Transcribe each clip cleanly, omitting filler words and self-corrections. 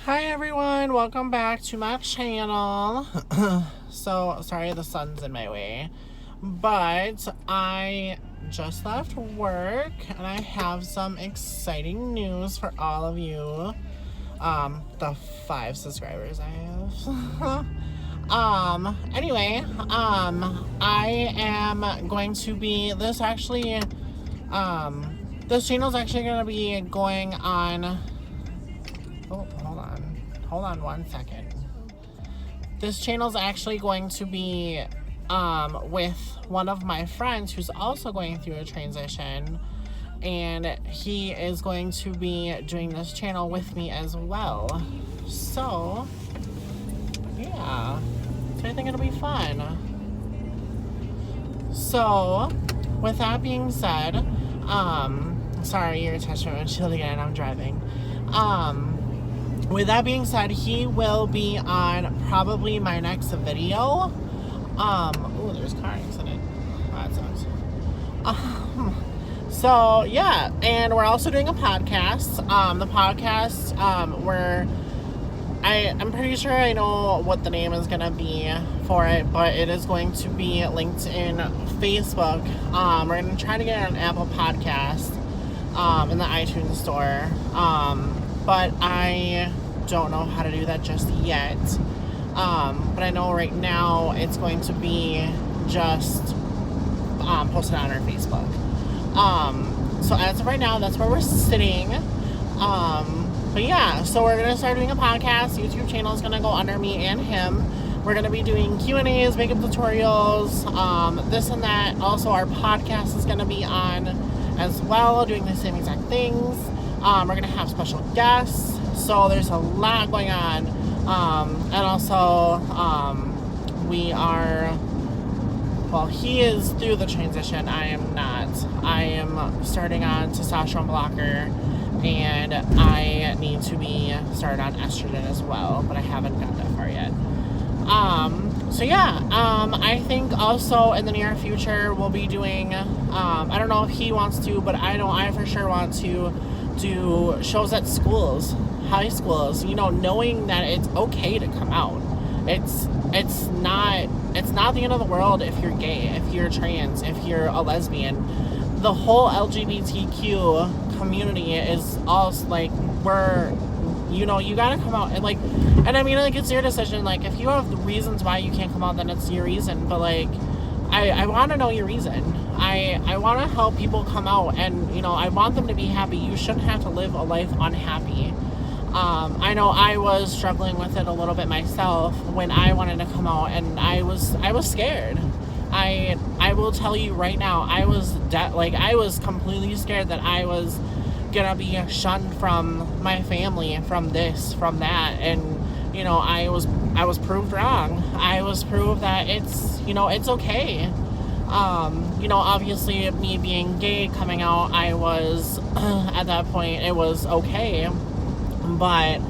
Hi everyone, welcome back to my channel. So, sorry the sun's in my way, but I just left work and I have some exciting news for all of you. The 5 subscribers I have. I am going to be, this channel's actually going to be going on. Oh, hold on 1 second. This channel's actually going to be with one of my friends who's also going through a transition, and he is going to be doing this channel with me as well. So, yeah. So I think it'll be fun. So, with that being said, sorry, you're touching my windshield again, I'm driving. With that being said, he will be on probably my next video. Oh, there's a car accident. That sucks. So yeah, and we're also doing a podcast. The podcast, I'm pretty sure I know what the name is gonna be for it, but it is going to be linked in Facebook. We're gonna try to get it on Apple Podcast, in the iTunes store. But I don't know how to do that just yet. But I know right now it's going to be just posted on our Facebook. So as of right now, that's where we're sitting. But yeah, so we're going to start doing a podcast. YouTube channel is going to go under me and him. We're going to be doing Q&As, makeup tutorials, this and that. Also, our podcast is going to be on as well, doing the same exact things. We're going to have special guests. So there's a lot going on. And also, he is through the transition. I am not. I am starting on testosterone blocker, and I need to be started on estrogen as well, but I haven't got that far yet. So yeah, I think also in the near future we'll be doing, I don't know if he wants to, but I know I for sure want to do shows at schools, high schools, knowing that it's okay to come out. It's not the end of the world if you're gay, if you're trans, if you're a lesbian. The whole LGBTQ community is all like, you gotta come out, and I mean, it's your decision. If you have the reasons why you can't come out, then it's your reason, but I want to know your reason. I want to help people come out, and I want them to be happy. You shouldn't have to live a life unhappy. I know I was struggling with it a little bit myself when I wanted to come out, and I was scared. I will tell you right now, I was completely scared that I was gonna be shunned from my family, from this, from that, and I was proved wrong. I was proved that it's okay. Obviously me being gay, coming out, I was at that point it was okay, but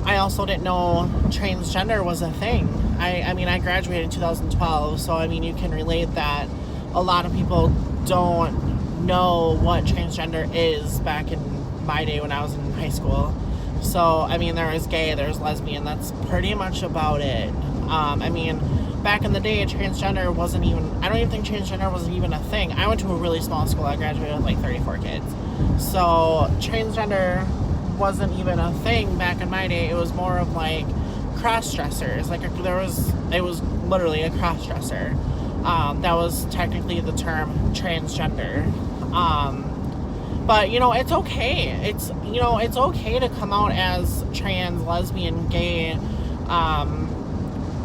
I also didn't know transgender was a thing. I mean, I graduated in 2012, so you can relate that a lot of people don't know what transgender is back in my day when I was in high school. So, there was gay, there was lesbian, that's pretty much about it. Back in the day, transgender wasn't even, I don't even think transgender was even a thing. I went to a really small school. I graduated with 34 kids. So, transgender wasn't even a thing back in my day. It was more of cross-dressers. It was literally a cross-dresser. That was technically the term transgender. But, it's okay. It's okay to come out as trans, lesbian, gay,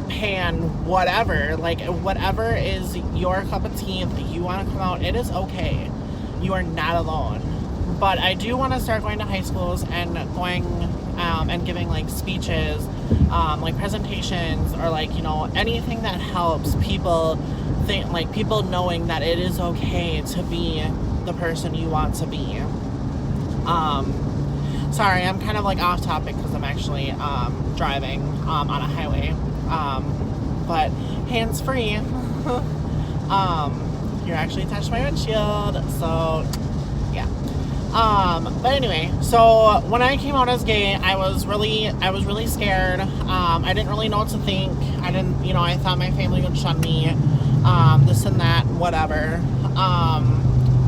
pan, whatever. Whatever is your cup of tea that you want to come out, it is okay. You are not alone. But I do want to start going to high schools and going, and giving, speeches, presentations, or, anything that helps people think, people knowing that it is okay to be the person you want to be. Sorry, I'm kind of off topic because I'm actually driving on a highway, but hands free. You actually touched my windshield, so yeah. But anyway, so when I came out as gay, I was really scared. I didn't really know what to think. I thought my family would shun me, this and that, whatever.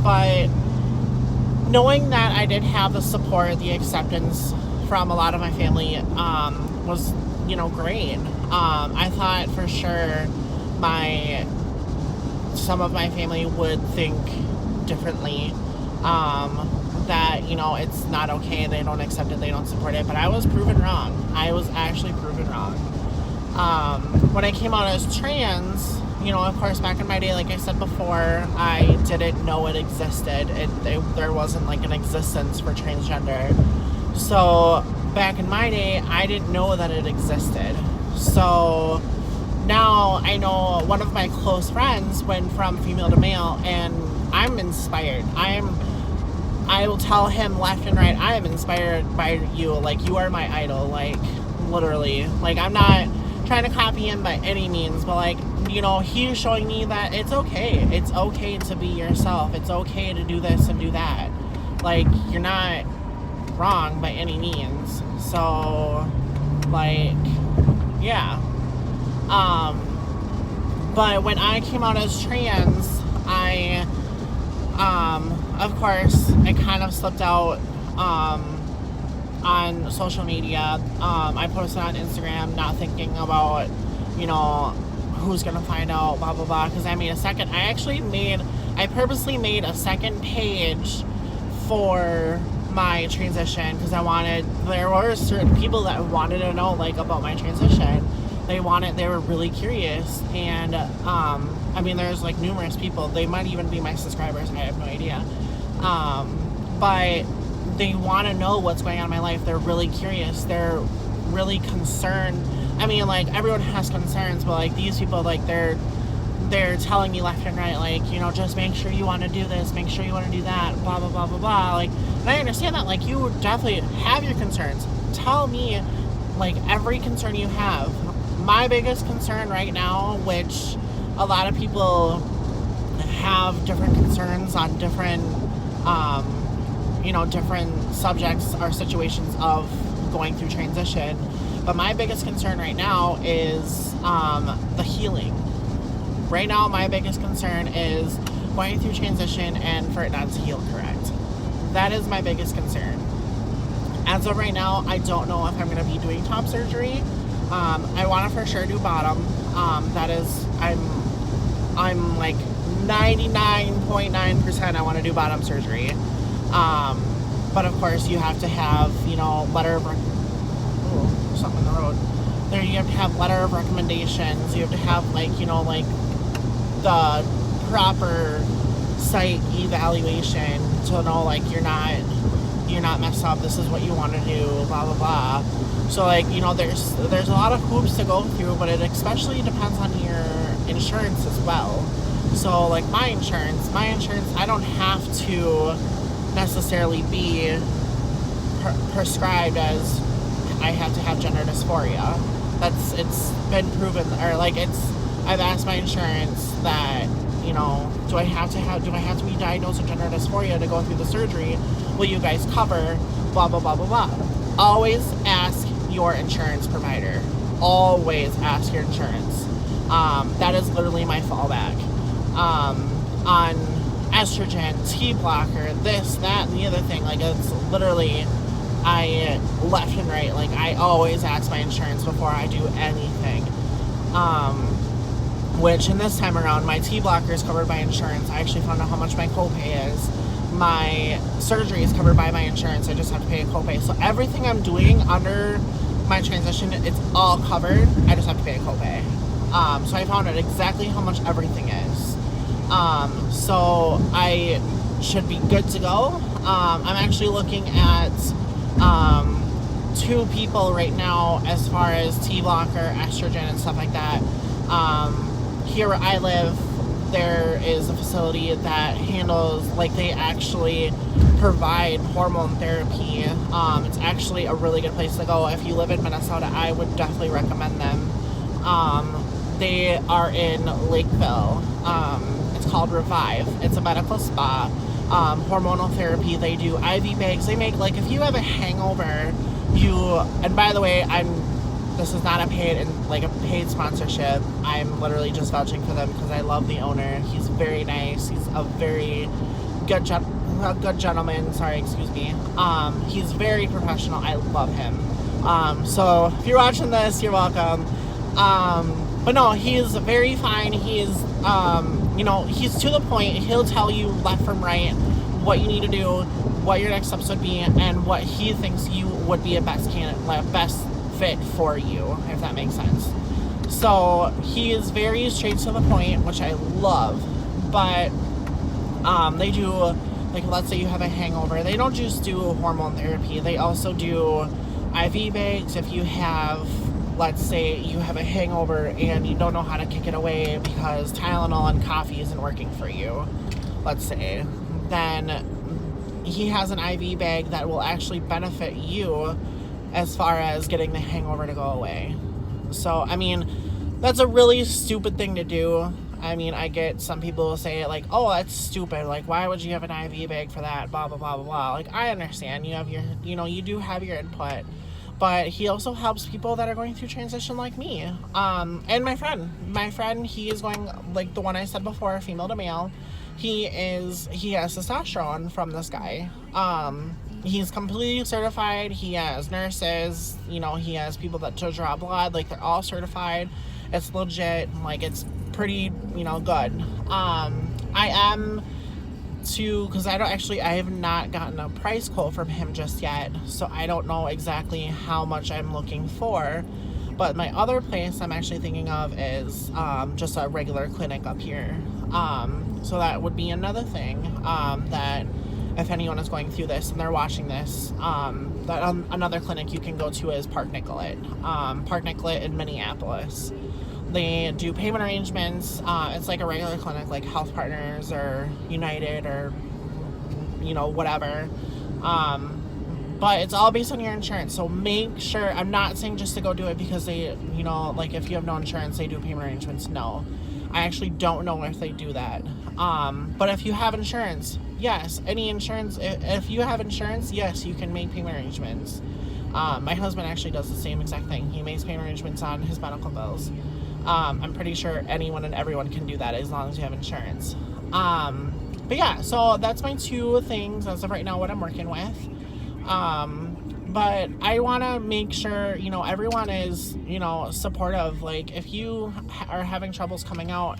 But knowing that I did have the support, the acceptance from a lot of my family, was, great. I thought for sure some of my family would think differently. That, it's not okay, they don't accept it, they don't support it, but I was proven wrong. I was actually proven wrong. When I came out as trans, of course, back in my day, like I said before, I didn't know it existed. There wasn't like an existence for transgender. So back in my day, I didn't know that it existed. So now I know one of my close friends went from female to male, and I'm inspired. I will tell him left and right, I am inspired by you. Like, you are my idol. Like, literally. Like, I'm not trying to copy him by any means, but like, he's showing me that it's okay. It's okay to be yourself. It's okay to do this and do that. Like, you're not wrong by any means. So, like, yeah. But when I came out as trans, of course, I kind of slipped out, on social media. I posted on Instagram, not thinking about, who's gonna find out, blah, blah, blah, because I purposely made a second page for my transition, because there were certain people that wanted to know, like, about my transition. They were really curious, and, there's, like, numerous people. They might even be my subscribers, I have no idea. But they want to know what's going on in my life. They're really curious. They're really concerned. Like, everyone has concerns, but, like, these people, like, they're telling me left and right, like, just make sure you want to do this, make sure you want to do that, blah, blah, blah, blah, blah. Like, and I understand that, like, you definitely have your concerns. Tell me, like, every concern you have. My biggest concern right now, which a lot of people have different concerns on different, different subjects or situations of going through transition. But my biggest concern right now is the healing. Right now, my biggest concern is going through transition and for it not to heal correct. That is my biggest concern. As of right now, I don't know if I'm going to be doing top surgery. I want to for sure do bottom. I'm like 99.9% I want to do bottom surgery. But of course you have to have, letter of something in the road. There you have to have letter of recommendations. You have to have like the proper site evaluation to know like you're not messed up, this is what you want to do, blah blah blah. So like, there's a lot of hoops to go through, but it especially depends on your insurance as well. So like my insurance, I don't have to necessarily be prescribed as I have to have gender dysphoria. It's been proven, or like I've asked my insurance that, do I have to be diagnosed with gender dysphoria to go through the surgery? Will you guys cover blah blah blah blah blah? Always ask your insurance provider. Always ask your insurance. That is literally my fallback. On estrogen, T blocker, this, that, and the other thing. Like, it's literally, I left and right. Like, I always ask my insurance before I do anything. Which in this time around, my T blocker is covered by insurance. I actually found out how much my copay is. My surgery is covered by my insurance. I just have to pay a copay. So everything I'm doing under my transition, it's all covered. I just have to pay a copay. So I found out exactly how much everything is. So I should be good to go. I'm actually looking at 2 people right now as far as T blocker, estrogen, and stuff like that. Here where I live, there is a facility that handles, like, they actually provide hormone therapy. It's actually a really good place to go. If you live in Minnesota, I would definitely recommend them. They are in Lakeville. It's called Revive. It's a medical spa. hormonal therapy. They do IV bags. They make, like, if you have a hangover, and by the way, this is not a paid sponsorship. I'm literally just vouching for them because I love the owner. He's very nice. He's a very good gentleman. Sorry, excuse me. He's very professional. I love him. So if you're watching this, you're welcome. But no, he's very fine. He's he's to the point. He'll tell you left from right what you need to do, what your next steps would be, and what he thinks you would be a best fit for you, if that makes sense. So he is very straight to the point, which I love. But they do, like, let's say you have a hangover, they don't just do hormone therapy. They also do IV bags. If you have, let's say you have a hangover and you don't know how to kick it away because Tylenol and coffee isn't working for you, let's say, then he has an IV bag that will actually benefit you as far as getting the hangover to go away. So, I mean, that's a really stupid thing to do. I mean, I get some people will say, like, oh, that's stupid. Like, why would you have an IV bag for that? Blah, blah, blah, blah, blah. Like, I understand. You have you do have your input. But he also helps people that are going through transition like me. And my friend, he is going, like the one I said before, female to male. He has testosterone from this guy. He's completely certified. He has nurses, he has people that draw blood, like, they're all certified. It's legit, like, it's pretty, good. Because I have not gotten a price quote from him just yet, so I don't know exactly how much I'm looking for. But my other place I'm actually thinking of is just a regular clinic up here. So that would be another thing that if anyone is going through this and they're watching this, another clinic you can go to is Park Nicollet. Park Nicollet in Minneapolis. They do payment arrangements. It's like a regular clinic, like Health Partners or United or, whatever. But it's all based on your insurance. So make sure, I'm not saying just to go do it because they, like, if you have no insurance, they do payment arrangements. No. I actually don't know if they do that. But if you have insurance, yes, any insurance, if you have insurance, yes, you can make payment arrangements. My husband actually does the same exact thing. He makes payment arrangements on his medical bills. I'm pretty sure anyone and everyone can do that as long as you have insurance. But yeah, so that's my two things as of right now, what I'm working with. But I want to make sure, everyone is, supportive. Like, if you are having troubles coming out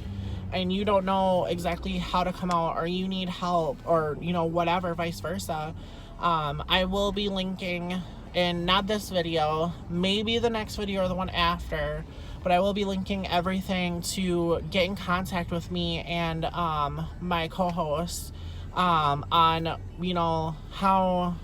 and you don't know exactly how to come out, or you need help, or, whatever, vice versa, I will be linking in, not this video, maybe the next video or the one after, but I will be linking everything to get in contact with me and my co-host on, how,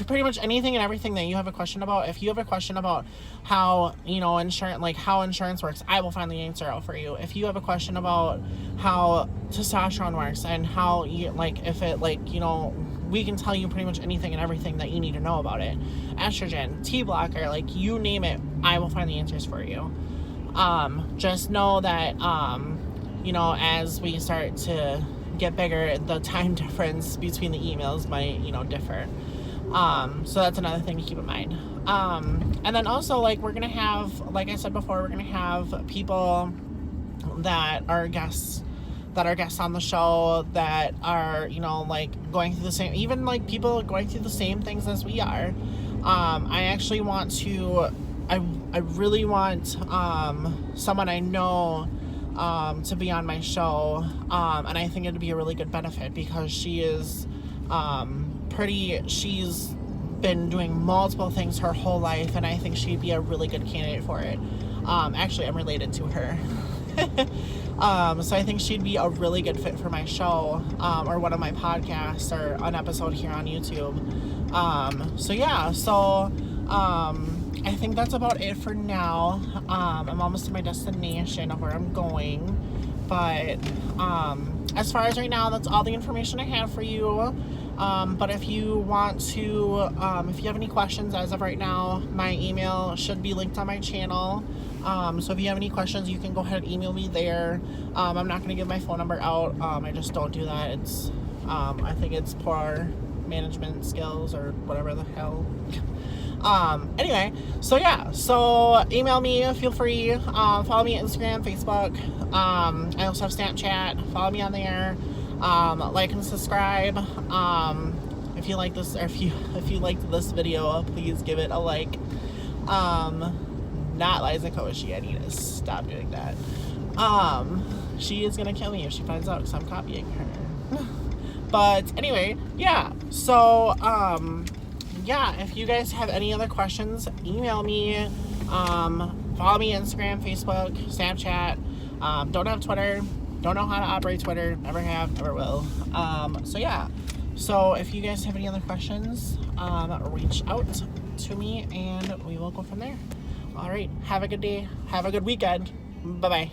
pretty much anything and everything that you have a question about. If you have a question about how, how insurance works, I will find the answer out for you. If you have a question about how testosterone works and how, we can tell you pretty much anything and everything that you need to know about it. Estrogen, T-blocker, you name it, I will find the answers for you. Just know that, as we start to get bigger, the time difference between the emails might, differ. So that's another thing to keep in mind. And then also, we're going to have, like I said before, we're going to have people that are guests on the show that are, going through the same, even, people going through the same things as we are. I actually want to, I really want, someone I know, to be on my show, and I think it'd be a really good benefit because she is, she's been doing multiple things her whole life, and I think she'd be a really good candidate for it. Actually, I'm related to her. So I think she'd be a really good fit for my show, or one of my podcasts, or an episode here on YouTube. I think that's about it for now. I'm almost to my destination of where I'm going, but as far as right now, that's all the information I have for you. But if you want to, if you have any questions as of right now, my email should be linked on my channel. So if you have any questions, you can go ahead and email me there. I'm not going to give my phone number out. I just don't do that. It's, I think it's poor management skills or whatever the hell. Anyway, so yeah, so email me, feel free, follow me on Instagram, Facebook, I also have Snapchat, follow me on there, like and subscribe, if you like this, or if you liked this video, please give it a like, not Liza Koshy, I need to stop doing that, she is gonna kill me if she finds out because I'm copying her, but anyway, yeah, so, yeah, if you guys have any other questions, email me, follow me on Instagram, Facebook, Snapchat, don't have Twitter, don't know how to operate Twitter, never have, never will, so yeah, so if you guys have any other questions, reach out to me, and we will go from there. Alright, have a good day, have a good weekend, bye-bye.